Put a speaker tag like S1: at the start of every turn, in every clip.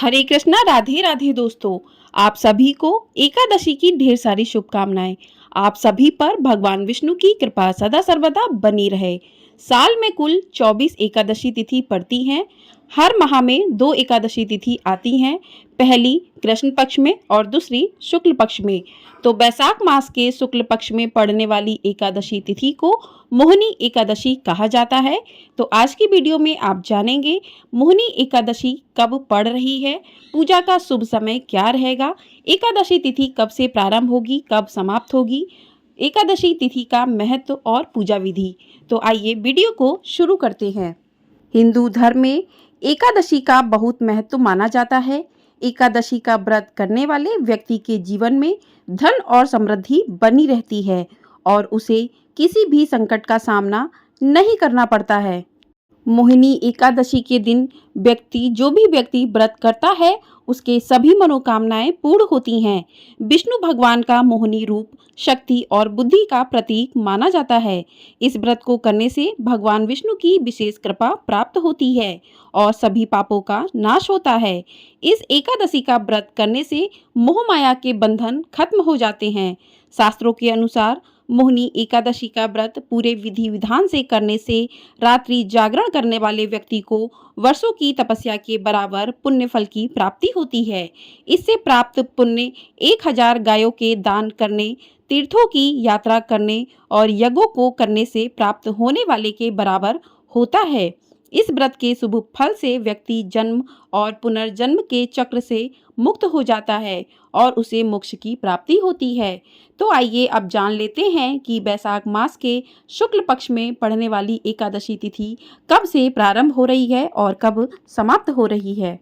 S1: हरे कृष्णा, राधे राधे दोस्तों। आप सभी को एकादशी की ढेर सारी शुभकामनाएं। आप सभी पर भगवान विष्णु की कृपा सदा सर्वदा बनी रहे। साल में कुल 24 एकादशी तिथि पड़ती हैं। हर माह में 2 एकादशी तिथि आती हैं, पहली कृष्ण पक्ष में और दूसरी शुक्ल पक्ष में। तो बैसाख मास के शुक्ल पक्ष में पड़ने वाली एकादशी तिथि को मोहिनी एकादशी कहा जाता है। तो आज की वीडियो में आप जानेंगे मोहिनी एकादशी कब पड़ रही है, पूजा का शुभ समय क्या रहेगा, एकादशी तिथि कब से प्रारंभ होगी, कब समाप्त होगी, एकादशी तिथि का महत्व और पूजा विधि। तो आइए वीडियो को शुरू करते हैं। हिंदू धर्म में एकादशी का बहुत महत्व माना जाता है। एकादशी का व्रत करने वाले व्यक्ति के जीवन में धन और समृद्धि बनी रहती है और उसे किसी भी संकट का सामना नहीं करना पड़ता है। मोहिनी एकादशी के दिन जो भी व्यक्ति व्रत करता है उसके सभी मनोकामनाएं पूर्ण होती हैं। विष्णु भगवान का मोहिनी रूप शक्ति और बुद्धि का प्रतीक माना जाता है। इस व्रत को करने से भगवान विष्णु की विशेष कृपा प्राप्त होती है और सभी पापों का नाश होता है। इस एकादशी का व्रत करने से मोह माया के बंधन खत्म हो जाते हैं। शास्त्रों के अनुसार मोहिनी एकादशी का व्रत पूरे विधि विधान से करने से रात्रि जागरण करने वाले व्यक्ति को वर्षों की तपस्या के बराबर पुण्य फल की प्राप्ति होती है। इससे प्राप्त पुण्य 1000 गायों के दान करने, तीर्थों की यात्रा करने और यज्ञों को करने से प्राप्त होने वाले के बराबर होता है। इस व्रत के शुभ फल से व्यक्ति जन्म और पुनर्जन्म के चक्र से मुक्त हो जाता है और उसे मोक्ष की प्राप्ति होती है। तो आइए अब जान लेते हैं कि बैसाख मास के शुक्ल पक्ष में पड़ने वाली एकादशी तिथि कब से प्रारंभ हो रही है और कब समाप्त हो रही है।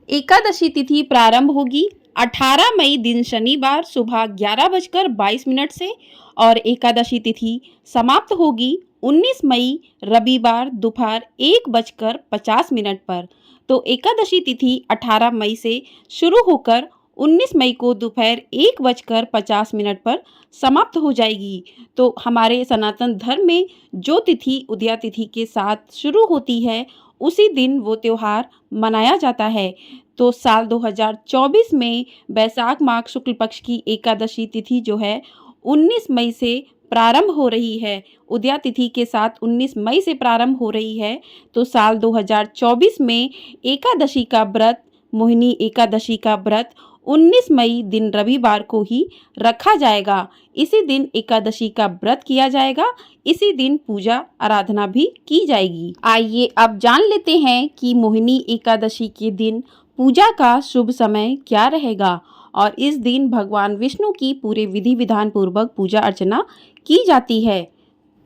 S1: एकादशी तिथि प्रारंभ होगी 18 मई दिन शनिवार सुबह 11:22 से और एकादशी तिथि समाप्त होगी 19 मई रविवार दोपहर 1:50 पर। तो एकादशी तिथि 18 मई से शुरू होकर 19 मई को दोपहर 1:50 पर समाप्त हो जाएगी। तो हमारे सनातन धर्म में जो तिथि उदया तिथि के साथ शुरू होती है उसी दिन वो त्योहार मनाया जाता है। तो साल 2024 में बैसाख माह शुक्ल पक्ष की एकादशी तिथि जो है 19 मई से प्रारंभ हो रही है। उदया तिथि के साथ 19 मई से प्रारंभ हो रही है। तो साल 2024 में एकादशी का व्रत, मोहिनी एकादशी का व्रत 19 मई दिन रविवार को ही रखा जाएगा। इसी दिन एकादशी का व्रत किया जाएगा, इसी दिन पूजा आराधना भी की जाएगी। आइए अब जान लेते हैं कि मोहिनी एकादशी के दिन पूजा का शुभ समय क्या रहेगा और इस दिन भगवान विष्णु की पूरे विधि विधान पूर्वक पूजा अर्चना की जाती है।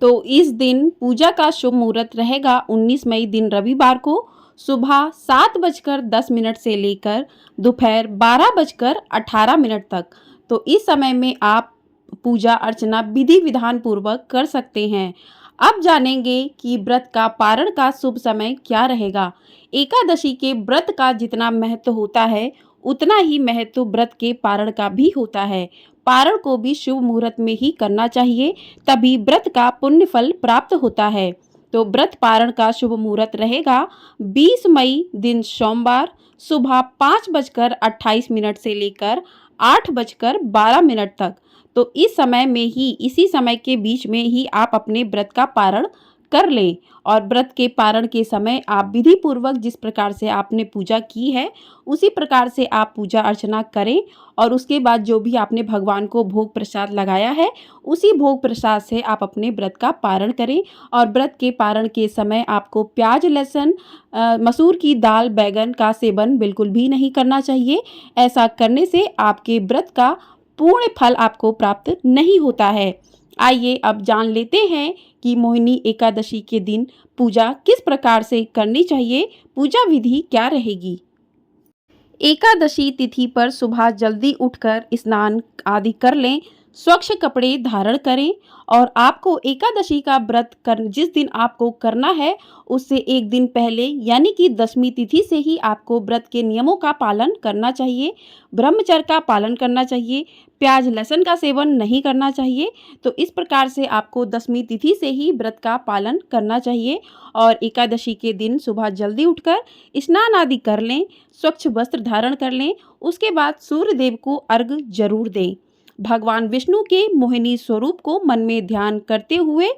S1: तो इस दिन पूजा का शुभ मुहूर्त रहेगा 19 मई दिन रविवार को सुबह 7:10 से लेकर दोपहर 12:18 तक। तो इस समय में आप पूजा अर्चना विधि विधान पूर्वक कर सकते हैं। अब जानेंगे कि व्रत का पारण का शुभ समय क्या रहेगा। एकादशी के व्रत का जितना महत्व होता है उतना ही महत्व व्रत के पारण का भी होता है। पारण को भी शुभ मुहूर्त में ही करना चाहिए, तभी व्रत का पुण्य फल प्राप्त होता है। तो व्रत पारण का शुभ मुहूर्त रहेगा 20 मई दिन सोमवार सुबह 5:28 से लेकर 8:12 तक। तो इस समय में ही, इसी समय के बीच में ही आप अपने व्रत का पारण कर लें और व्रत के पारण के समय आप विधि पूर्वक जिस प्रकार से आपने पूजा की है उसी प्रकार से आप पूजा अर्चना करें और उसके बाद जो भी आपने भगवान को भोग प्रसाद लगाया है उसी भोग प्रसाद से आप अपने व्रत का पारण करें। और व्रत के पारण के समय आपको प्याज, लहसुन, मसूर की दाल, बैगन का सेवन बिल्कुल भी नहीं करना चाहिए। ऐसा करने से आपके व्रत का पूर्ण फल आपको प्राप्त नहीं होता है। आइए अब जान लेते हैं कि मोहिनी एकादशी के दिन पूजा किस प्रकार से करनी चाहिए, पूजा विधि क्या रहेगी। एकादशी तिथि पर सुबह जल्दी उठकर स्नान आदि कर लें। स्वच्छ कपड़े धारण करें और आपको एकादशी का व्रत कर जिस दिन आपको करना है उससे एक दिन पहले यानी कि दशमी तिथि से ही आपको व्रत के नियमों का पालन करना चाहिए। ब्रह्मचर्य का पालन करना चाहिए, प्याज लहसुन का सेवन नहीं करना चाहिए। तो इस प्रकार से आपको दशमी तिथि से ही व्रत का पालन करना चाहिए और एकादशी के दिन सुबह जल्दी उठकर स्नान आदि कर लें, स्वच्छ वस्त्र धारण कर लें। उसके बाद सूर्य देव को अर्घ जरूर दें। भगवान विष्णु के मोहिनी स्वरूप को मन में ध्यान करते हुए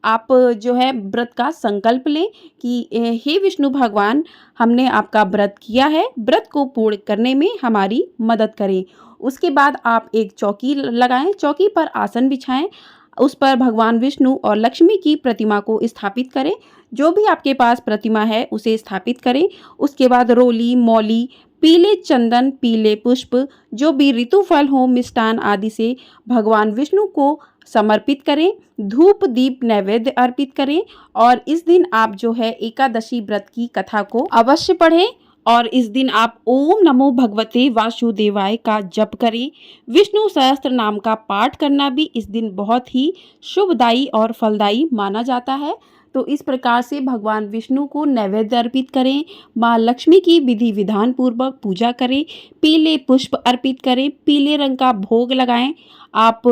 S1: आप जो है व्रत का संकल्प लें कि हे विष्णु भगवान, हमने आपका व्रत किया है, व्रत को पूर्ण करने में हमारी मदद करें। उसके बाद आप एक चौकी लगाएं, चौकी पर आसन बिछाएं, उस पर भगवान विष्णु और लक्ष्मी की प्रतिमा को स्थापित करें। जो भी आपके पास प्रतिमा है उसे स्थापित करें। उसके बाद रोली, मौली, पीले चंदन, पीले पुष्प, जो भी ऋतु फल हो, मिष्टान आदि से भगवान विष्णु को समर्पित करें। धूप दीप नैवेद्य अर्पित करें और इस दिन आप जो है एकादशी व्रत की कथा को अवश्य पढ़ें और इस दिन आप ओम नमो भगवते वासुदेवाय का जप करें। विष्णु सहस्त्र नाम का पाठ करना भी इस दिन बहुत ही शुभदायी और फलदायी माना जाता है। तो इस प्रकार से भगवान विष्णु को नैवेद्य अर्पित करें, माँ लक्ष्मी की विधि विधान पूर्वक पूजा करें, पीले पुष्प अर्पित करें, पीले रंग का भोग लगाएं। आप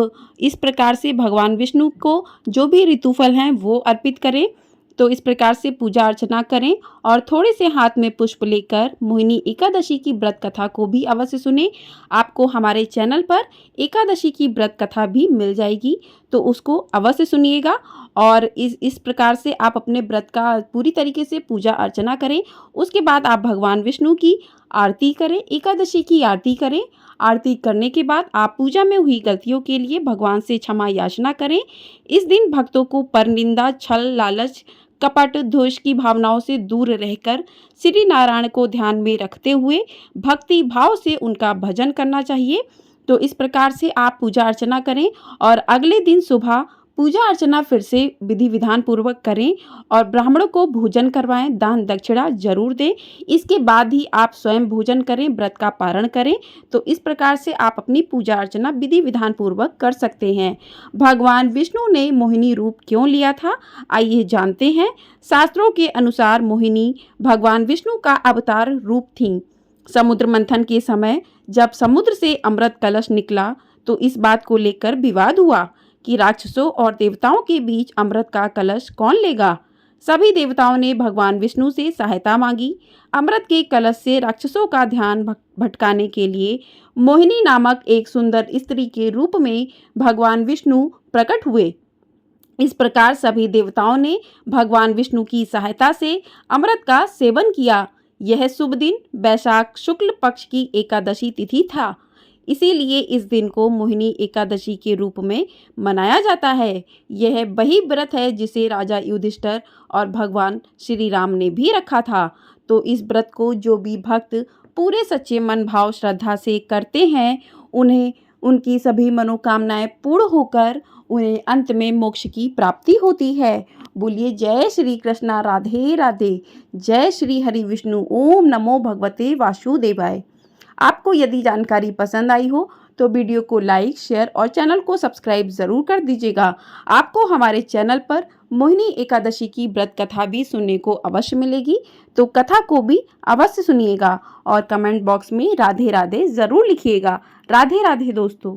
S1: इस प्रकार से भगवान विष्णु को जो भी ऋतुफल हैं वो अर्पित करें। तो इस प्रकार से पूजा अर्चना करें और थोड़े से हाथ में पुष्प लेकर मोहिनी एकादशी की व्रत कथा को भी अवश्य सुने। आपको हमारे चैनल पर एकादशी की व्रत कथा भी मिल जाएगी, तो उसको अवश्य सुनिएगा और इस प्रकार से आप अपने व्रत का पूरी तरीके से पूजा अर्चना करें। उसके बाद आप भगवान विष्णु की आरती करें, एकादशी की आरती करें। आरती करने के बाद आप पूजा में हुई गलतियों के लिए भगवान से क्षमा याचना करें। इस दिन भक्तों को परनिंदा, छल, लालच, कपट, दोष की भावनाओं से दूर रहकर श्री नारायण को ध्यान में रखते हुए भक्ति भाव से उनका भजन करना चाहिए। तो इस प्रकार से आप पूजा अर्चना करें और अगले दिन सुबह पूजा अर्चना फिर से विधि विधान पूर्वक करें और ब्राह्मणों को भोजन करवाएं, दान दक्षिणा जरूर दें। इसके बाद ही आप स्वयं भोजन करें, व्रत का पारण करें। तो इस प्रकार से आप अपनी पूजा अर्चना विधि विधान पूर्वक कर सकते हैं। भगवान विष्णु ने मोहिनी रूप क्यों लिया था, आइए जानते हैं। शास्त्रों के अनुसार मोहिनी भगवान विष्णु का अवतार रूप थी। समुद्र मंथन के समय जब समुद्र से अमृत कलश निकला तो इस बात को लेकर विवाद हुआ कि राक्षसों और देवताओं के बीच अमृत का कलश कौन लेगा। सभी देवताओं ने भगवान विष्णु से सहायता मांगी। अमृत के कलश से राक्षसों का ध्यान भटकाने के लिए मोहिनी नामक एक सुंदर स्त्री के रूप में भगवान विष्णु प्रकट हुए। इस प्रकार सभी देवताओं ने भगवान विष्णु की सहायता से अमृत का सेवन किया। यह शुभ दिन वैशाख शुक्ल पक्ष की एकादशी तिथि था, इसीलिए इस दिन को मोहिनी एकादशी के रूप में मनाया जाता है। यह वही व्रत है जिसे राजा युधिष्ठिर और भगवान श्री राम ने भी रखा था। तो इस व्रत को जो भी भक्त पूरे सच्चे मन भाव श्रद्धा से करते हैं, उन्हें उनकी सभी मनोकामनाएं पूर्ण होकर उन्हें अंत में मोक्ष की प्राप्ति होती है। बोलिए जय श्री कृष्णा, राधे राधे, जय श्री हरि विष्णु, ओम नमो भगवते वासुदेवाय। आपको यदि जानकारी पसंद आई हो तो वीडियो को लाइक, शेयर और चैनल को सब्सक्राइब ज़रूर कर दीजिएगा। आपको हमारे चैनल पर मोहिनी एकादशी की व्रत कथा भी सुनने को अवश्य मिलेगी, तो कथा को भी अवश्य सुनिएगा और कमेंट बॉक्स में राधे राधे ज़रूर लिखिएगा। राधे राधे दोस्तों।